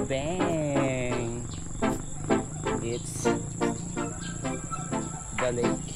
bang! It's the lake.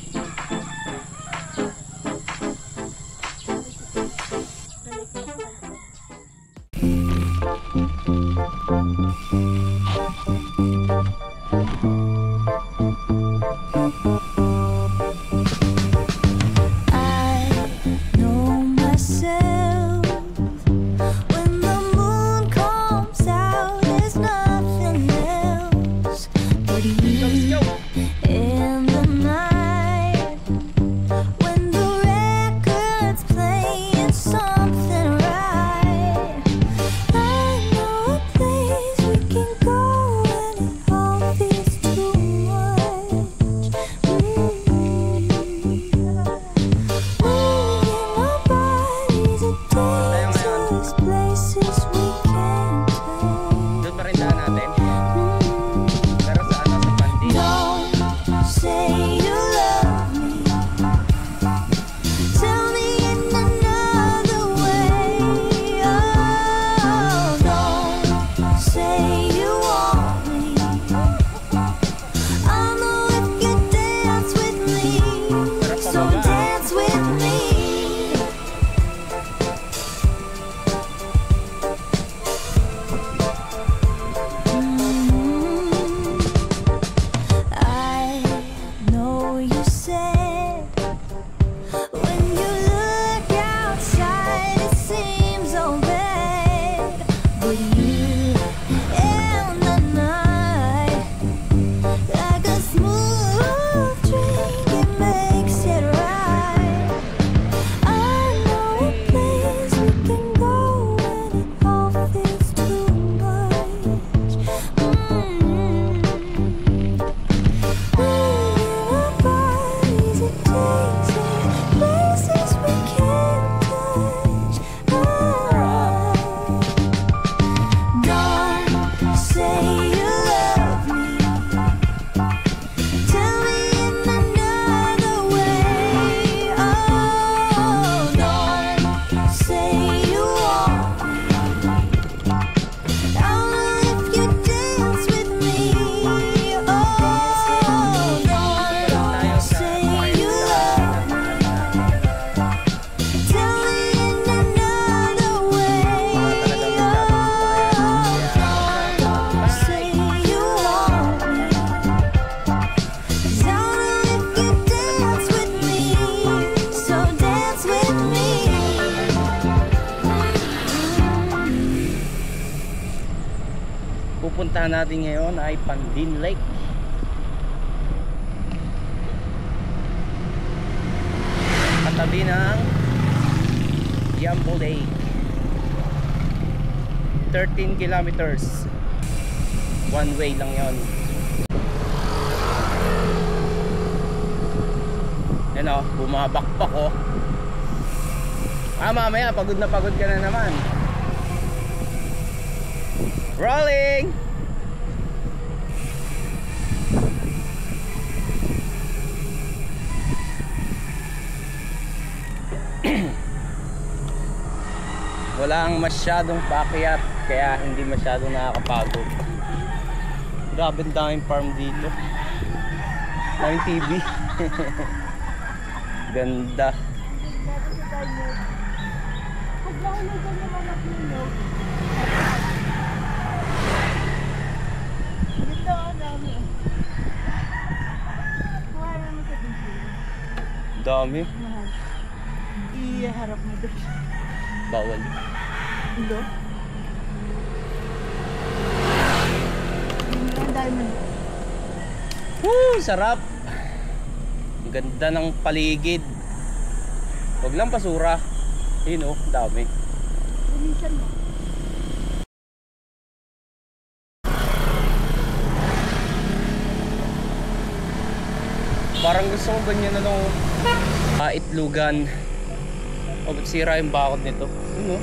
Pupuntahan natin ngayon ay Pandin Lake. Katabi ng Yambo Lake. 13 kilometers. One way lang yon. Yan o, bumabakpak o. Mamaya pagod na pagod ka na naman. Rolling! Walang masyadong paakyat kaya hindi masyadong nakakapagod. Grabe ang daming farm dito. Daming TV. Ganda. Dami. Iharap mo doon. Bawal. Ilo? Ang dami. Woo! Sarap! Ang ganda ng paligid. Huwag lang basura. Yun o, dami. Linisan mo. Parang gusto ko ganyan na nung itlugan. O, ba't sira yung bakod nito? Yun o.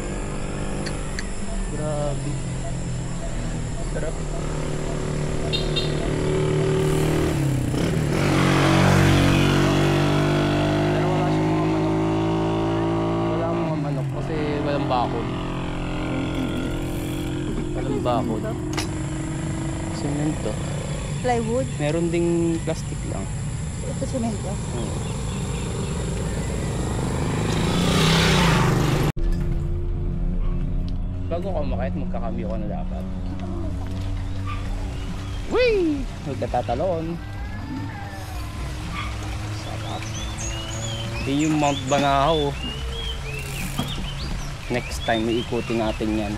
Grabe. Sarap. Pero wala siyang mga manok. Wala mga manok kasi walang bakod. Walang bakod. Semento. Plywood. Meron ding plastic lang. Ito semento. Bago ka umakit, magkakamyo ka na dapat. Whee! Magkatatalon. Sarap. Yun yung Mount Banahaw. Next time, iikutin natin yan.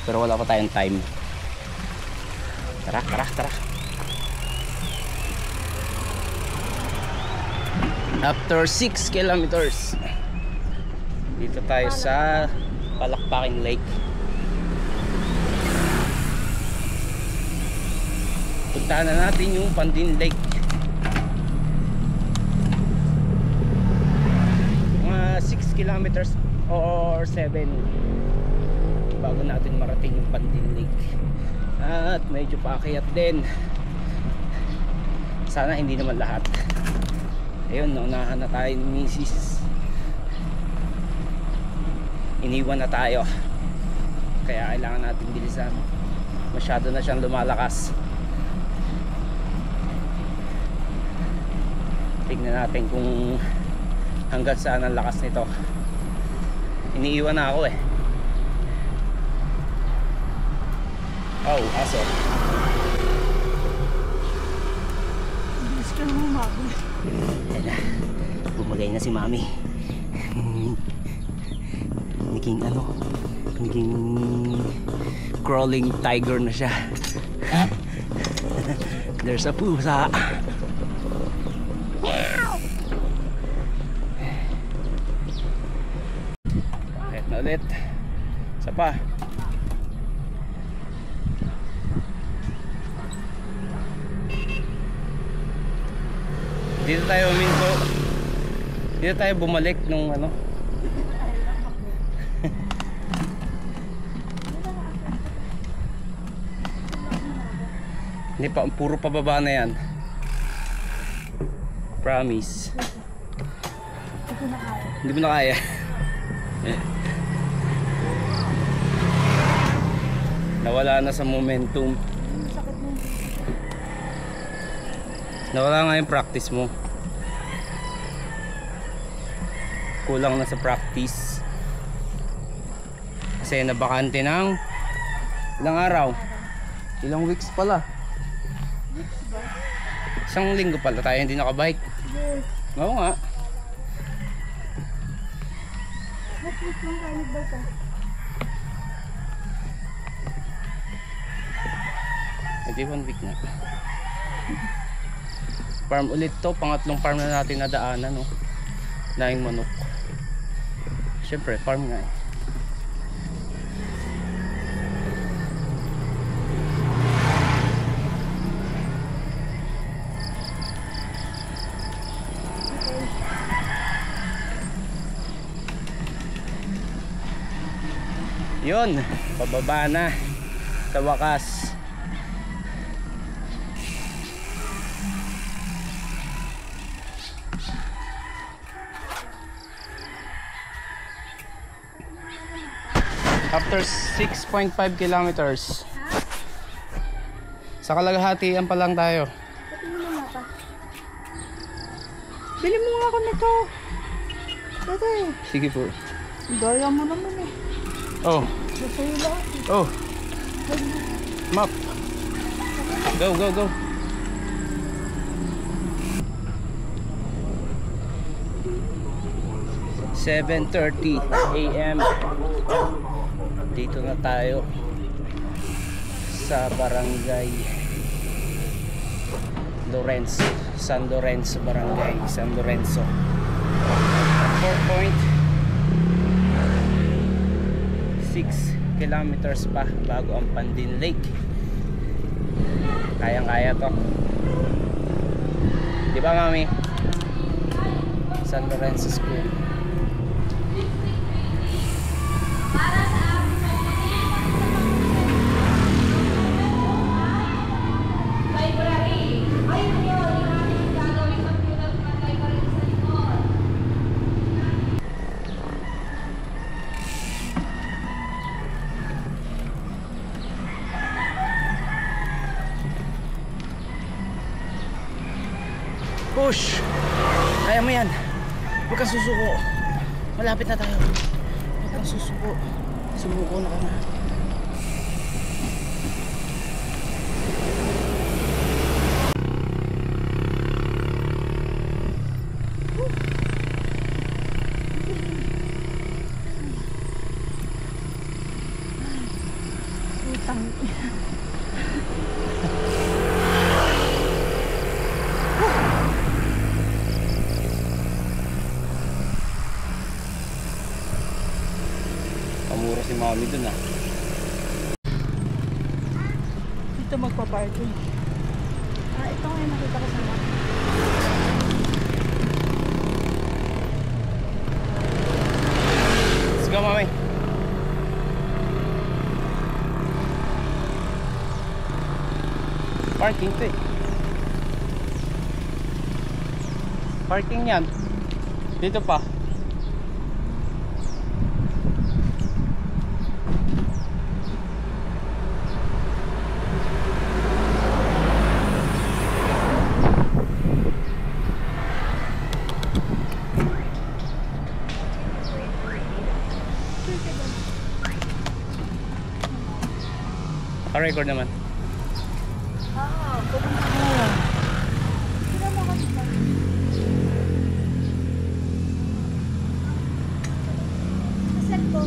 Pero wala pa tayong time. Tara, tara, tara. After 6 kilometers, dito tayo sa Palakpakin Lake. Puntahan na natin yung Pandin Lake. Mga 6 kilometers or 7 bago natin marating yung Pandin Lake. At medyo paakyat din. Sana hindi naman lahat. Ayun, naunahan na tayo ni Mrs. Iniwan na tayo. Kaya kailangan natin bilisan. Masyado na siyang lumalakas. Tignan natin kung hanggang saan ang lakas nito. Iniiwan na ako eh. Oh, aso. Bilis ka naman umabot. Bumagay na si Mami. Naging crawling tiger na siya. There's a pusa. Kahit na ulit. Isa pa. Dito tayo minto. Dito tayo bumalik nung ano. Hindi pa, puro pababa na yan. Promise. Hindi mo na kaya. Nawala na sa momentum. Nawala nga yung practice mo. Kulang na sa practice. Kasi nabakante ng ilang araw. Ilang weeks pala. Isang linggo pala tayo hindi nakabike. Yes. Oo nga. Next week lang tayo nagbike ka. Hindi 1 week na. Farm ulit to. Pangatlong farm na natin nadaanan. No? Daing manok. Siyempre farm nga eh. Yun, pababa na sa wakas. After 6.5 kilometers. Sa kalahatian pa lang tayo. Pati mo na pa. Bili mo nga ako nito. Dati. Sige po. Daya mo naman eh. Oh, Sa'yo lahat eh. oh. Map. Go, go, go. (7:30 AM) Dito na tayo sa barangay Lorenzo, San Lorenzo Barangay, San Lorenzo. 4.6 kilometers pa bago ang Pandin Lake. Kayang-kaya to. Di ba, Mami? San Lorenzo School. Push! Kaya mo yan. Huwag kang susuko. Malapit na tayo. Huwag kang susuko. Sumuko na ka na. Utang. Pamura si mami dun ah. Dito magpa-parking. Ito nga yung nakita ko sa map. Let's go, mami. Parking to eh. Parking yan. Dito pa. Naka-record naman. Pupunta ko na yan. Sino mo kasi ba? Saan po?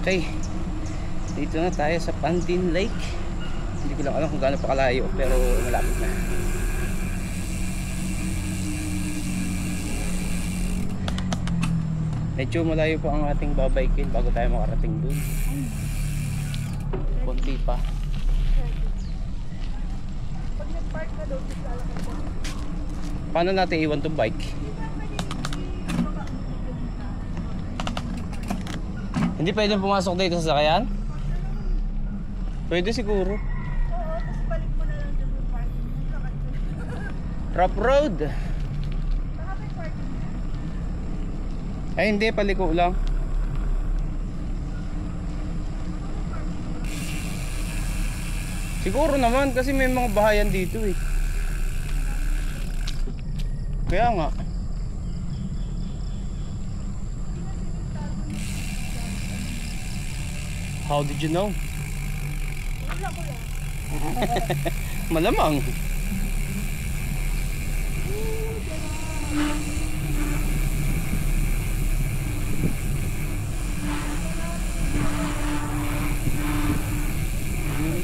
Okay. Dito na tayo sa Pantin Lake. Hindi ko lang alam kung gaano pa kalayo pero malapit na. Medyo malayo pa ang ating babaykin bago tayo makarating dun. Konti pa. Pag nag-park ka doon, lalakad ko. Paano natin iwan tong bike? Hindi pwedeng pumasok dito sa sakayan? Pwede siguro. Oo, tapos balik mo na lang doon yung parking. Lakad ko. Rough road. Baka may parking. Ay hindi, paliko lang. Siguro naman kasi may mga bahayan dito eh. Kaya nga. How did you know? Wala ko lang. Malamang.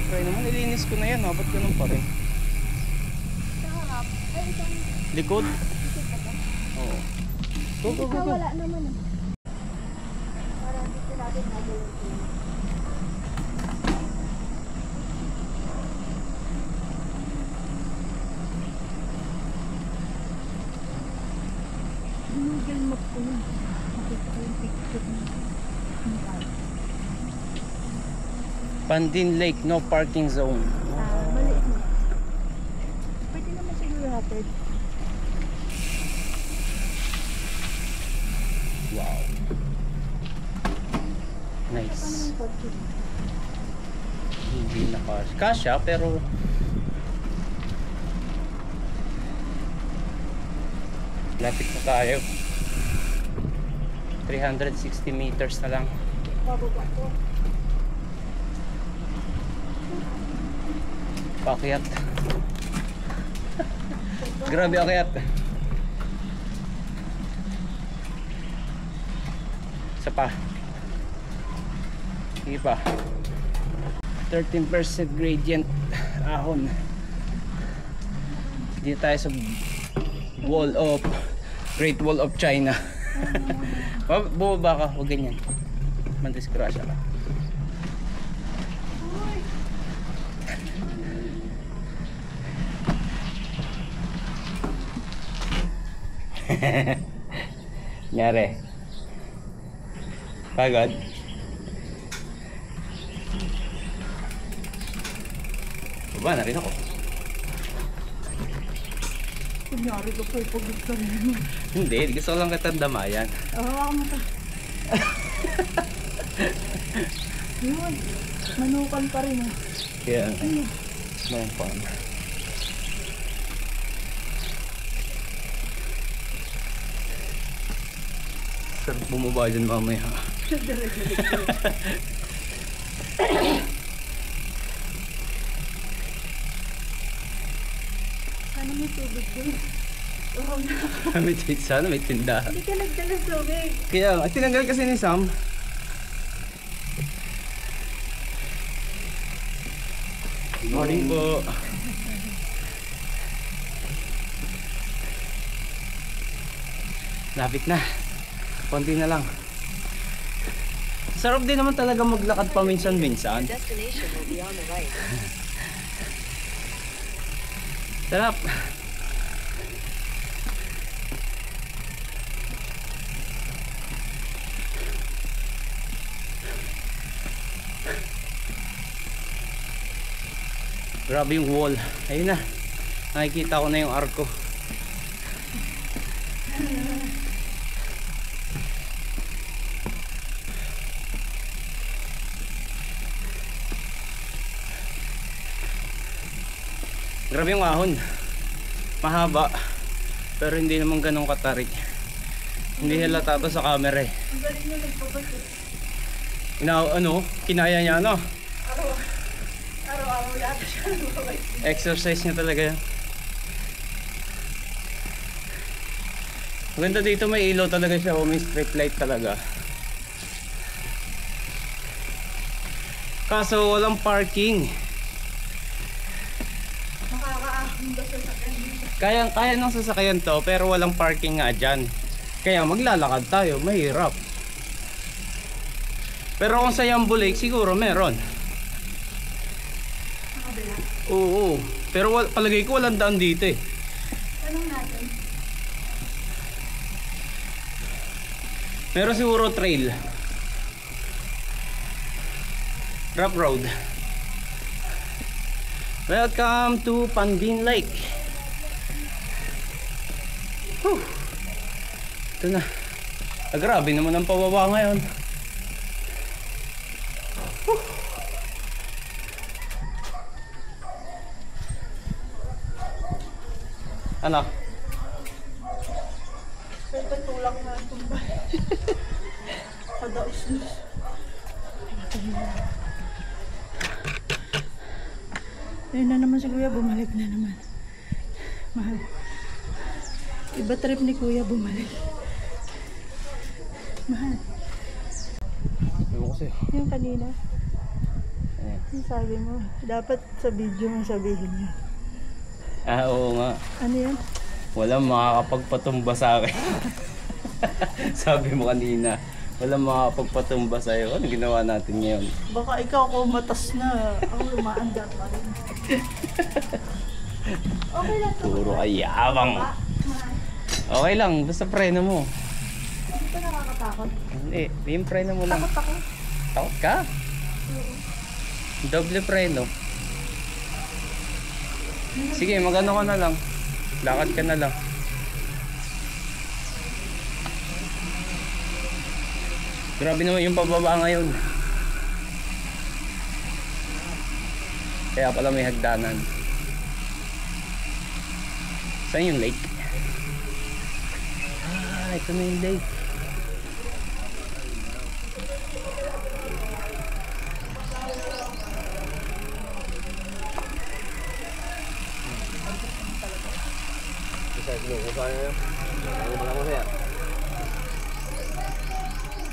Try naman, ilinis ko na yan. Ba't ganun pa rin? Sa harap. Ay, isang Likod? isip ka ba? Oo. Go, go, go, Ikaw go. wala naman eh. Para dito natin nagulong ko. Google Map ko yun. Nakita ko yung picture niya. Pantin Lake, no parking zone. Maliit na. Pwede naman siguro natin. Wow. Paano Nice. yung kotse? Hindi na kasya pero lapit na tayo. 360 meters na lang. Bababa ko. Paakyat. Grabe akyat. Isa pa. Sige pa. 13% gradient ahon. Dito tayo sa Great Wall of China. Bumaba ka, huwag ganyan. Mandisgrasya ka. Nyari. Pagod. Baba na rin ako. Kunyari ko po ipagod ka rin. Hindi, gusto ko lang kitang damayan. Ako mo to. Yun. Manukan pa rin eh. Kaya, mayroon pa. Sarap bumaba dyan mamaya. Sana may tubig dun. Oo na. Sana may tindahan. Hindi ka nagdala tubig. Kaya, tinanggal kasi ni Sam. Good morning po. Lapit na. Konti na lang. Sarap din naman talaga maglakad paminsan-minsan. Destination will be on the right. Sarap. Grabe yung wall. Ayun na. Nakikita ko na yung arko. Grabe yung ahon. Mahaba. Pero hindi naman ganun katarik. Hindi halata to sa camera eh. Ang galing nyo nagpabalik. Kinaya niya ano? Araw-araw yata siya nagpabalik. Exercise niya talaga yan. Maganda dito, may ilaw talaga siya o may street light talaga. Kaso walang parking. Makakaahon ba sa sakyan dito? Kaya ng sasakyan to pero walang parking nga dyan. Kaya maglalakad tayo, mahirap. Pero kung sa Yambo Lake siguro meron. Nakabila. Oo, pero palagay ko walang daan dito eh. Tanong natin. Meron siguro trail. Rough road. Welcome to Pandin Lake. Whew. Ito na. Grabe naman ang pababa ngayon. Whew. Ano? May patulak na tumba. Padaos nyo. Ayun na naman si Kuya, bumalik na naman. Mahal. Iba trip ni Kuya, bumalik. Mahal. Ewan ko sa'yo. Yung kanina, Ayan. yung sabi mo, dapat sa video mo sabihin mo. Oo nga. Ano yan? Walang makakapagpatumba sa akin. Sabi mo kanina. Walang makakapagpatumba sa'yo. Ano ginawa natin ngayon? Baka ikaw kung matas na, ako lumaandar pa rin. Okay lang to. Puro kayabang. Okay lang. Basta preno mo. Hindi pa nakakatakot. Hindi. Yung preno mo lang. Takot ako. Takot ka? Doble preno. Sige, magano ka na lang. Lakad ka na lang. Grabe naman yung pababa ngayon. Kaya pala may hagdanan. Saan yung lake? Ah, ito na yung lake.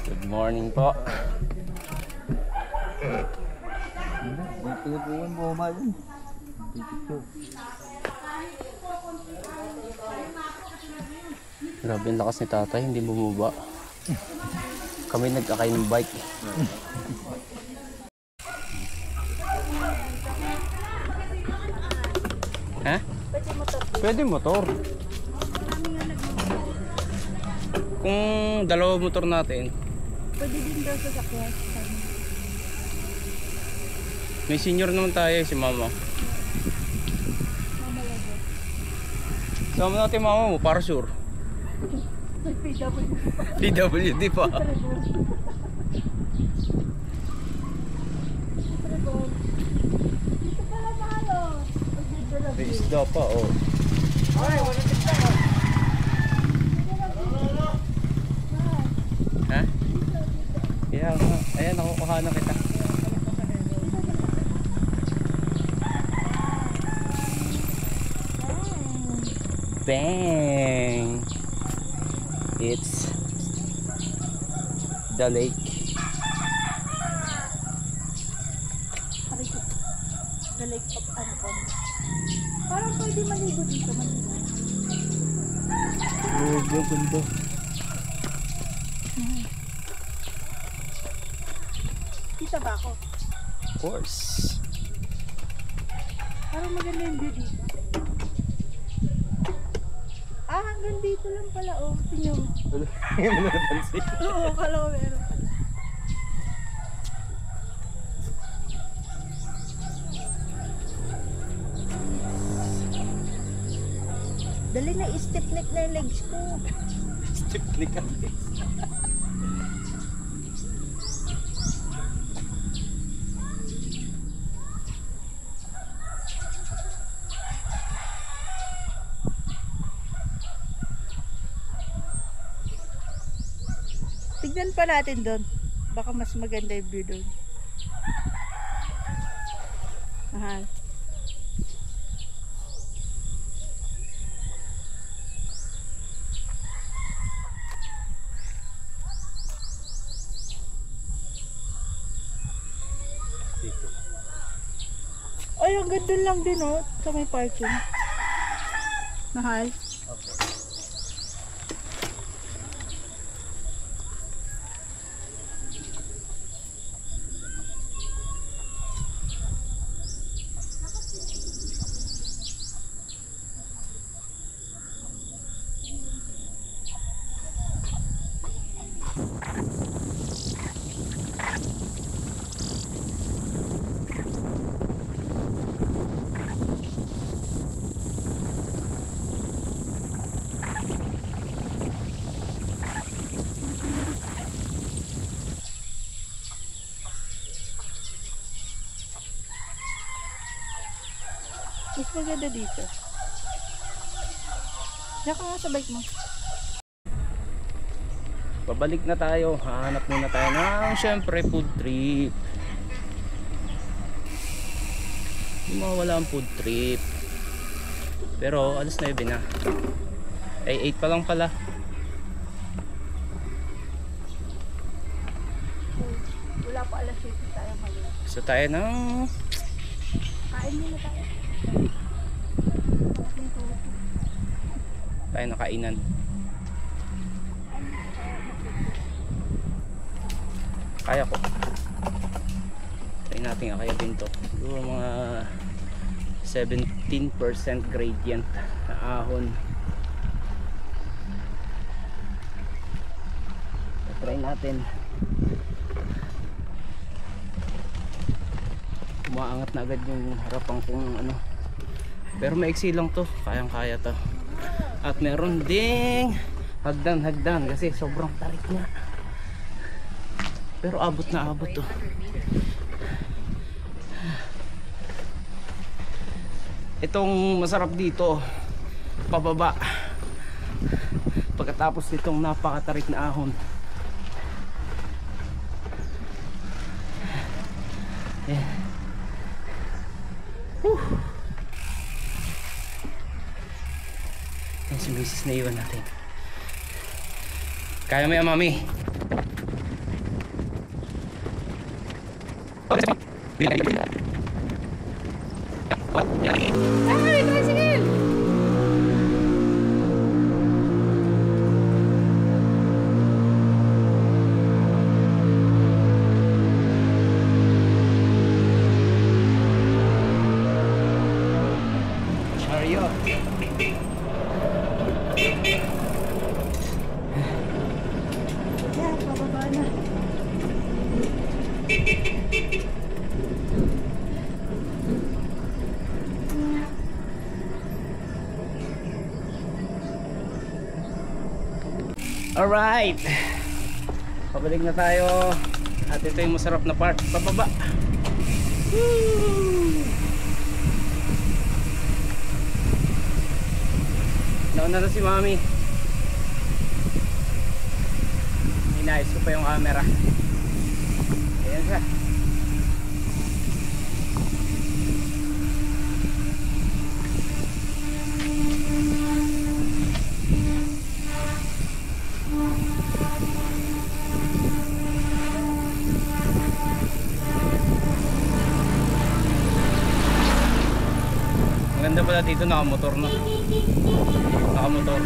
Good morning po. Grabe ang lakas ni tatay, hindi bumaba. Kami nagkakay ng bike. Ha? Pwede mo tapos. Pwede motor. Kung dalawa motor natin, Pwede din daw sa sakyan. may senior naman tayo, si mama. Mama lago. Sama natin mama mo, para sure. PW. PWD pa. May isda pa, oh. Ha? Kaya nga. Ayan, nakukuha na kita. Bang! It's the lake. The lake of Anacon. Parang pwede maligo dito. Oh, ganda. Kita ba ako? Of course. Parang maganda yung view dito. Ah, hanggang dito lang pala, oh. Tingnan mo. Hindi mo napansin. Oo, kala ko meron pala. Dali na, stiff neck na yung legs ko. Stiff neck ang legs. Tignan pa natin doon. Baka mas maganda yung view doon. Mahal. Dito. Ay, ang ganda lang din, oh. Sa may parking. Mahal. Okay. Mas maganda dito. Diyan ka nga sa bike mo. Pabalik na tayo. Hahanap muna tayo ng syempre food trip. Hindi mawala ang food trip. Pero alas 9 na. Ay 8 pa lang pala. Wala pa alas 7 tayo mali. So tayo ng Kain muna tayo. tayo na kainan. Kaya ko. Try natin akayatin to. Siguro mga 17% gradient na ahon. Try natin. Umaangat na agad yung harapan kong ano. Pero maiksi lang to. Kayang kaya to. At meron ding hagdan kasi sobrang tarik na. Pero abot na abot to. Itong masarap dito pababa pagkatapos nitong napakatarik na ahon. Yan si misis na iwan natin. Kaya mo yan, mami. Ay, tricycle! Chariot. Yan, pababa na. Alright, pabalik na tayo. At ito yung masarap na part, pababa. Woo! Nauna na si Mami. Inayos ko pa yung camera. Ayan siya. Ang ganda pala dito, nakamotor na. Nakamotor.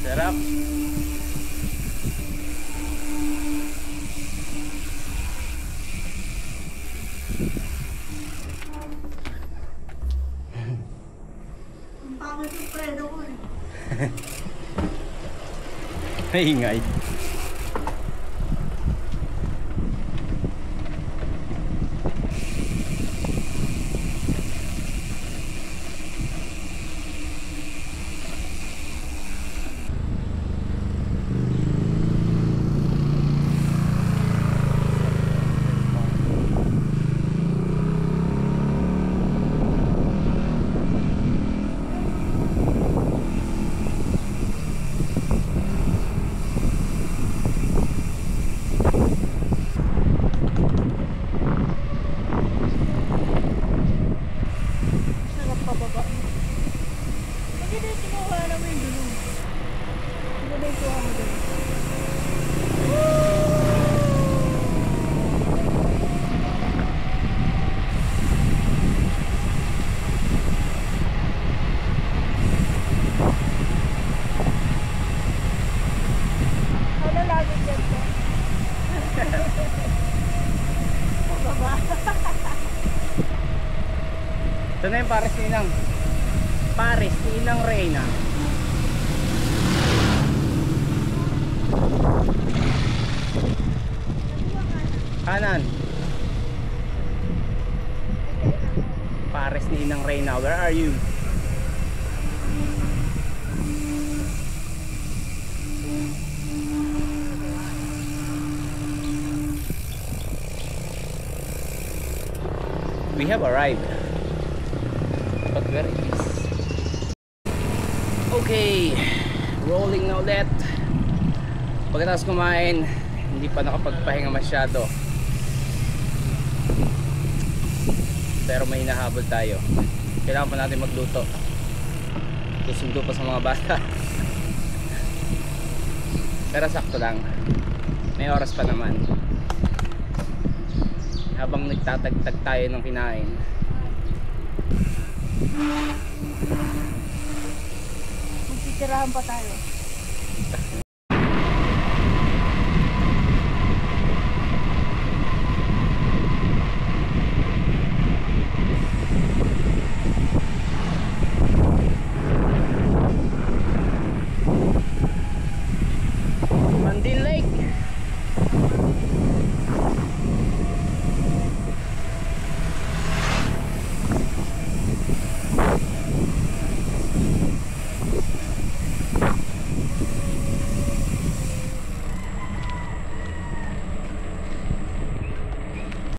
Sarap. Ang pangit yung preno ko eh. Maingay. Sarap pababa. Hindi na yung kinuha naman yung dulo. Hindi na yung kuha mo dulo. Ano lagi dyan ko? Pababa. Ito na yung Paris ni Inang. Paris ni Inang Reyna. Kanan. Paris ni Inang Reyna. Where are you? We have arrived. But where it is? Okay, rolling na ulit. Pagkatapos kumain, hindi pa nakapagpahinga masyado. Pero may hinahabol tayo. Kailangan pa natin magluto. Susundo pa sa mga bata. Pero sakto lang. May oras pa naman. Habang nagtatagtag tayo ng kinain. Magtitirahan pa tayo.